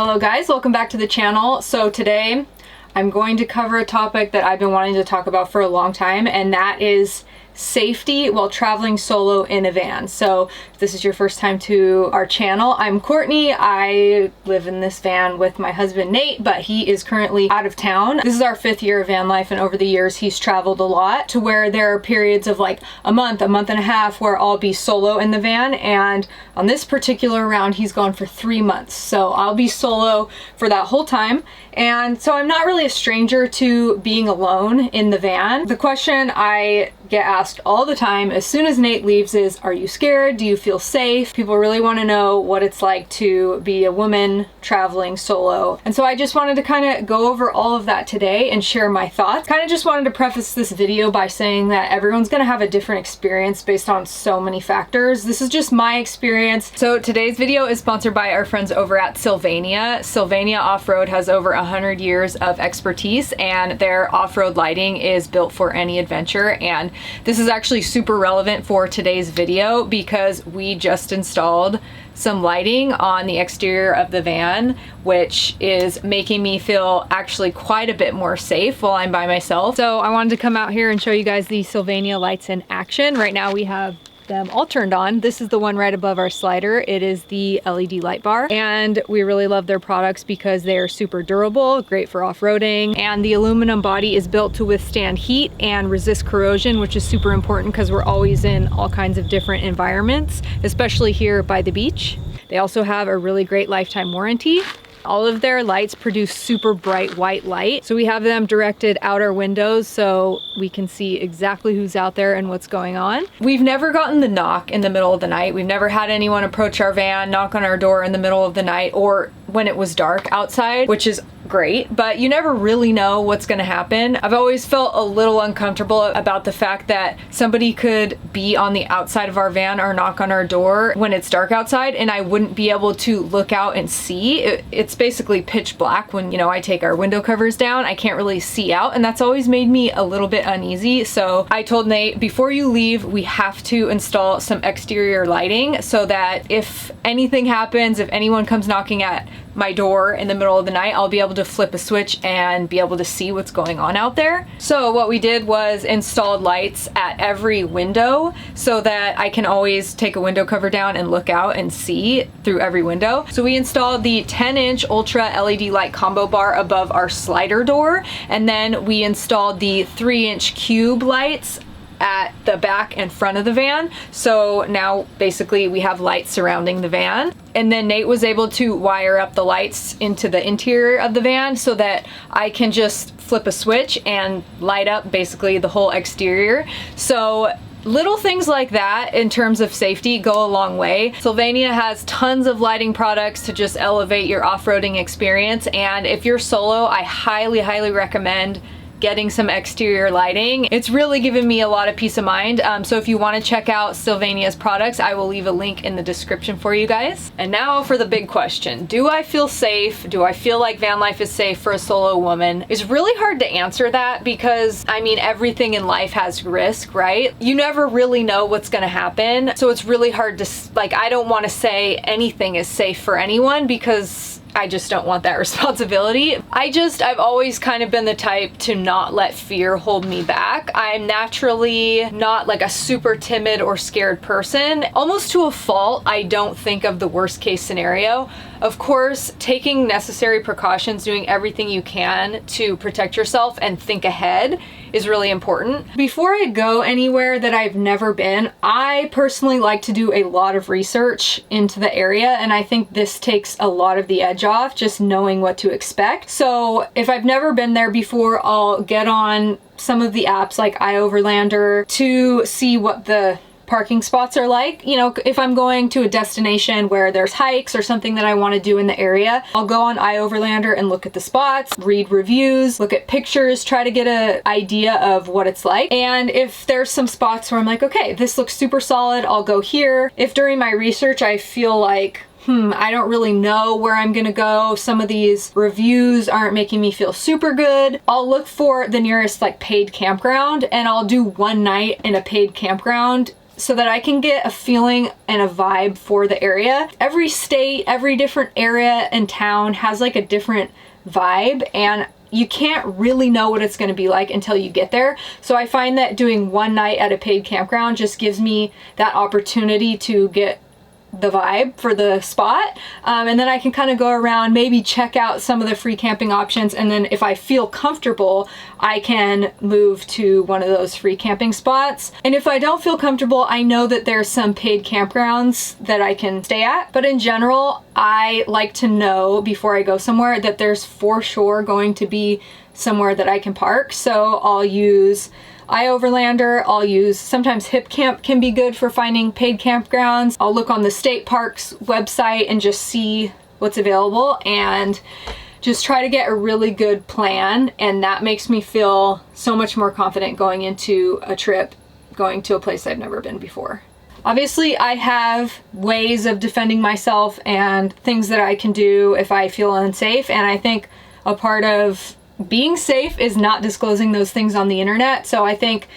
Hello guys, welcome back to the channel. So today I'm going to cover a topic that I've been wanting to talk about for a long time, and that is safety while traveling solo in a van. So if this is your first time to our channel, I'm Courtney. I live in this van with my husband Nate, but he is currently out of town. This is our 5th year of van life, and over the years he's traveled a lot to where there are periods of like a month and a half where I'll be solo in the van, and on this particular round he's gone for 3 months. So I'll be solo for that whole time. And so I'm not really a stranger to being alone in the van. The question I get asked all the time as soon as Nate leaves is, are you scared? Do you feel safe? People really want to know what it's like to be a woman traveling solo. And so I just wanted to kind of go over all of that today and share my thoughts. Kind of just wanted to preface this video by saying that everyone's going to have a different experience based on so many factors. This is just my experience. So today's video is sponsored by our friends over at SYLVANIA. SYLVANIA Off-Road has over 100 years of expertise, and their off-road lighting is built for any adventure. And this is actually super relevant for today's video because we just installed some lighting on the exterior of the van, which is making me feel actually quite a bit more safe while I'm by myself. So I wanted to come out here and show you guys the SYLVANIA lights in action. Right now we have them all turned on. This is the one right above our slider. It is the LED light bar, and we really love their products because they are super durable, great for off-roading, and the aluminum body is built to withstand heat and resist corrosion, which is super important because we're always in all kinds of different environments, especially here by the beach. They also have a really great lifetime warranty. All of their lights produce super bright white light. So we have them directed out our windows so we can see exactly who's out there and what's going on. We've never gotten the knock in the middle of the night. We've never had anyone approach our van, knock on our door in the middle of the night or when it was dark outside, which is great, but you never really know what's gonna happen. I've always felt a little uncomfortable about the fact that somebody could be on the outside of our van or knock on our door when it's dark outside and I wouldn't be able to look out and see. It's basically pitch black when, you know, I take our window covers down. I can't really see out, and that's always made me a little bit uneasy. So I told Nate, before you leave, we have to install some exterior lighting so that if anything happens, if anyone comes knocking at my door in the middle of the night, I'll be able to flip a switch and be able to see what's going on out there. So what we did was installed lights at every window so that I can always take a window cover down and look out and see through every window. So we installed the 10-inch Ultra LED light combo bar above our slider door, and then we installed the 3-inch cube lights at the back and front of the van. So now basically we have lights surrounding the van. And then Nate was able to wire up the lights into the interior of the van so that I can just flip a switch and light up basically the whole exterior. So little things like that in terms of safety go a long way. SYLVANIA has tons of lighting products to just elevate your off-roading experience, and if you're solo, I highly recommend getting some exterior lighting. It's really given me a lot of peace of mind. So if you want to check out SYLVANIA's products, I will leave a link in the description for you guys. And now for the big question. Do I feel safe? Do I feel like van life is safe for a solo woman? It's really hard to answer that because, I mean, everything in life has risk, right? You never really know what's gonna happen. So it's really hard to, like, I don't want to say anything is safe for anyone because I just don't want that responsibility. I've always kind of been the type to not let fear hold me back. I'm naturally not like a super timid or scared person. Almost to a fault, I don't think of the worst case scenario. Of course, taking necessary precautions, doing everything you can to protect yourself and think ahead is really important. Before I go anywhere that I've never been, I personally like to do a lot of research into the area, and I think this takes a lot of the edge off, just knowing what to expect. So if I've never been there before, I'll get on some of the apps like iOverlander to see what the parking spots are like. You know, if I'm going to a destination where there's hikes or something that I want to do in the area, I'll go on iOverlander and look at the spots, read reviews, look at pictures, try to get an idea of what it's like. And if there's some spots where I'm like, okay, this looks super solid, I'll go here. If during my research I feel like, I don't really know where I'm gonna go, some of these reviews aren't making me feel super good, I'll look for the nearest like paid campground and I'll do one night in a paid campground so that I can get a feeling and a vibe for the area. Every state, every different area and town has like a different vibe, and you can't really know what it's going to be like until you get there. So I find that doing one night at a paid campground just gives me that opportunity to get the vibe for the spot, and then I can kind of go around, maybe check out some of the free camping options, and then if I feel comfortable, I can move to one of those free camping spots. And if I don't feel comfortable, I know that there's some paid campgrounds that I can stay at. But in general, I like to know before I go somewhere that there's for sure going to be somewhere that I can park. So I'll use iOverlander, I'll use, sometimes HipCamp can be good for finding paid campgrounds. I'll look on the state parks website and just see what's available and just try to get a really good plan, and that makes me feel so much more confident going into a trip, going to a place I've never been before. Obviously, I have ways of defending myself and things that I can do if I feel unsafe, and I think a part of being safe is not disclosing those things on the internet. So I think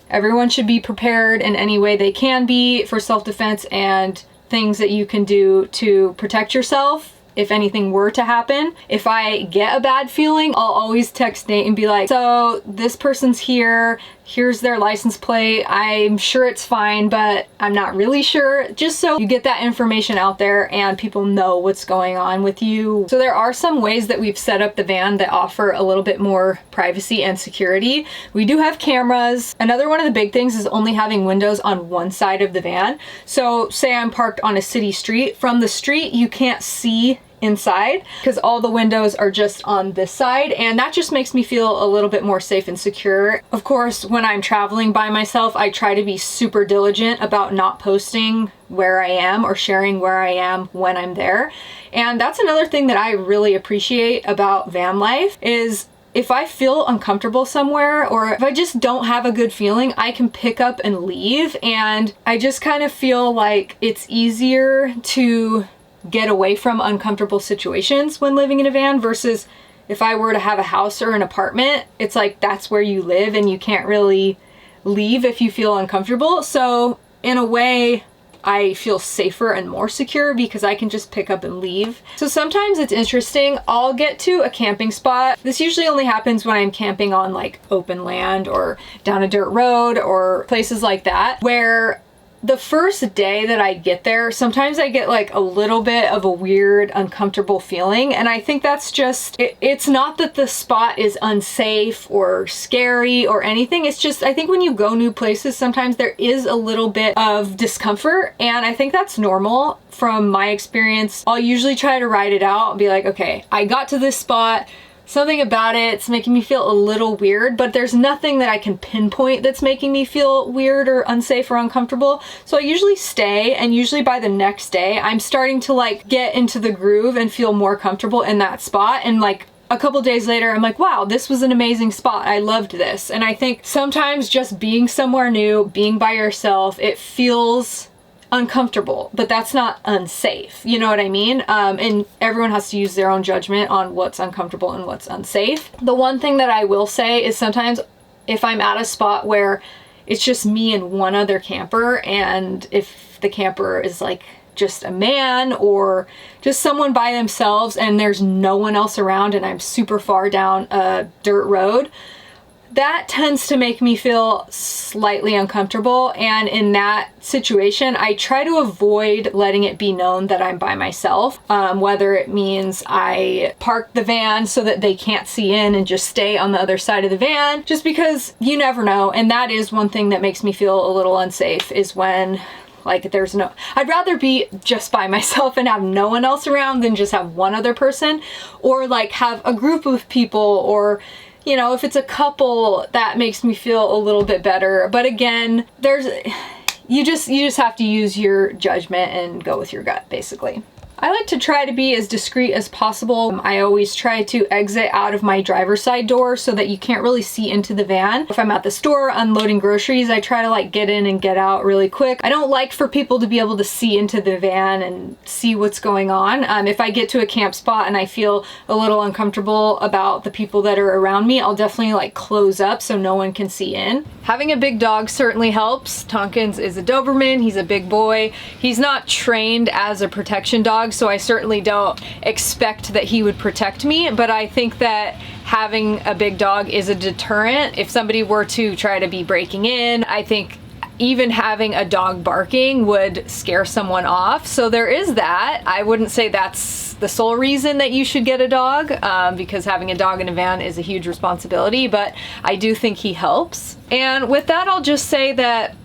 everyone should be prepared in any way they can be for self-defense and things that you can do to protect yourself if anything were to happen. If I get a bad feeling, I'll always text Nate and be like, so this person's here, here's their license plate, I'm sure it's fine, but I'm not really sure, just so you get that information out there and people know what's going on with you. So there are some ways that we've set up the van that offer a little bit more privacy and security. We do have cameras. Another one of the big things is only having windows on one side of the van. So say I'm parked on a city street, from the street you can't see inside because all the windows are just on this side, and that just makes me feel a little bit more safe and secure. Of course, when I'm traveling by myself, I try to be super diligent about not posting where I am or sharing where I am when I'm there. And that's another thing that I really appreciate about van life is if I feel uncomfortable somewhere or if I just don't have a good feeling, I can pick up and leave, and I just kind of feel like it's easier to get away from uncomfortable situations when living in a van versus if I were to have a house or an apartment. It's like that's where you live and you can't really leave if you feel uncomfortable. So in a way, I feel safer and more secure because I can just pick up and leave. So sometimes it's interesting, I'll get to a camping spot. This usually only happens when I'm camping on like open land or down a dirt road or places like that, where the first day that I get there, sometimes I get like a little bit of a weird, uncomfortable feeling. And I think that's just, it's not that the spot is unsafe or scary or anything. It's just, I think when you go new places, sometimes there is a little bit of discomfort. And I think that's normal from my experience. I'll usually try to ride it out and be like, okay, I got to this spot, something about it's making me feel a little weird, but there's nothing that I can pinpoint that's making me feel weird or unsafe or uncomfortable. So I usually stay, and usually by the next day, I'm starting to like get into the groove and feel more comfortable in that spot. And like a couple days later, I'm like, wow, this was an amazing spot. I loved this. And I think sometimes just being somewhere new, being by yourself, it feels uncomfortable, but that's not unsafe. You know what I mean? And everyone has to use their own judgment on what's uncomfortable and what's unsafe. The one thing that I will say is sometimes if I'm at a spot where it's just me and one other camper, and if the camper is like just a man or just someone by themselves and there's no one else around and I'm super far down a dirt road, that tends to make me feel slightly uncomfortable. And in that situation, I try to avoid letting it be known that I'm by myself, whether it means I park the van so that they can't see in and just stay on the other side of the van, just because you never know. And that is one thing that makes me feel a little unsafe, is when like there's no, I'd rather be just by myself and have no one else around than just have one other person, or like have a group of people, or you know, if it's a couple, that makes me feel a little bit better. But again, you just have to use your judgment and go with your gut, basically. I like to try to be as discreet as possible. I always try to exit out of my driver's side door so that you can't really see into the van. If I'm at the store unloading groceries, I try to like get in and get out really quick. I don't like for people to be able to see into the van and see what's going on. If I get to a camp spot and I feel a little uncomfortable about the people that are around me, I'll definitely like close up so no one can see in. Having a big dog certainly helps. Tompkins is a Doberman. He's a big boy. He's not trained as a protection dog, so I certainly don't expect that he would protect me, but I think that having a big dog is a deterrent. If somebody were to try to be breaking in, I think even having a dog barking would scare someone off. So there is that. I wouldn't say that's the sole reason that you should get a dog, because having a dog in a van is a huge responsibility, but I do think he helps. And with that, I'll just say that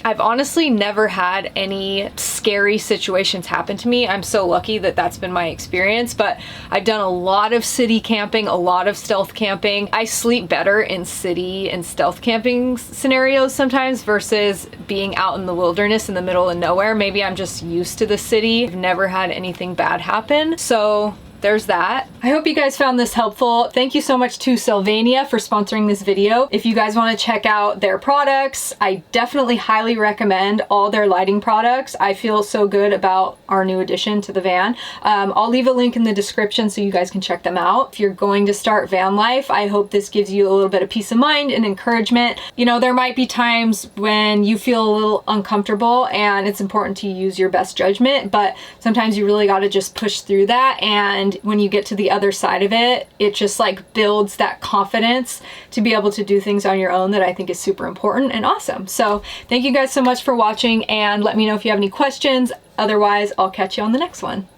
I've honestly never had any scary situations happen to me. I'm so lucky that that's been my experience, but I've done a lot of city camping, a lot of stealth camping. I sleep better in city and stealth camping scenarios sometimes versus being out in the wilderness in the middle of nowhere. Maybe I'm just used to the city. I've never had anything bad happen. So there's that. I hope you guys found this helpful. Thank you so much to SYLVANIA for sponsoring this video. If you guys want to check out their products, I definitely highly recommend all their lighting products. I feel so good about our new addition to the van. I'll leave a link in the description so you guys can check them out. If you're going to start van life, I hope this gives you a little bit of peace of mind and encouragement. You know, there might be times when you feel a little uncomfortable and it's important to use your best judgment, but sometimes you really got to just push through that, and when you get to the other side of it, it just like builds that confidence to be able to do things on your own that I think is super important and awesome. So thank you guys so much for watching, and let me know if you have any questions. Otherwise, I'll catch you on the next one.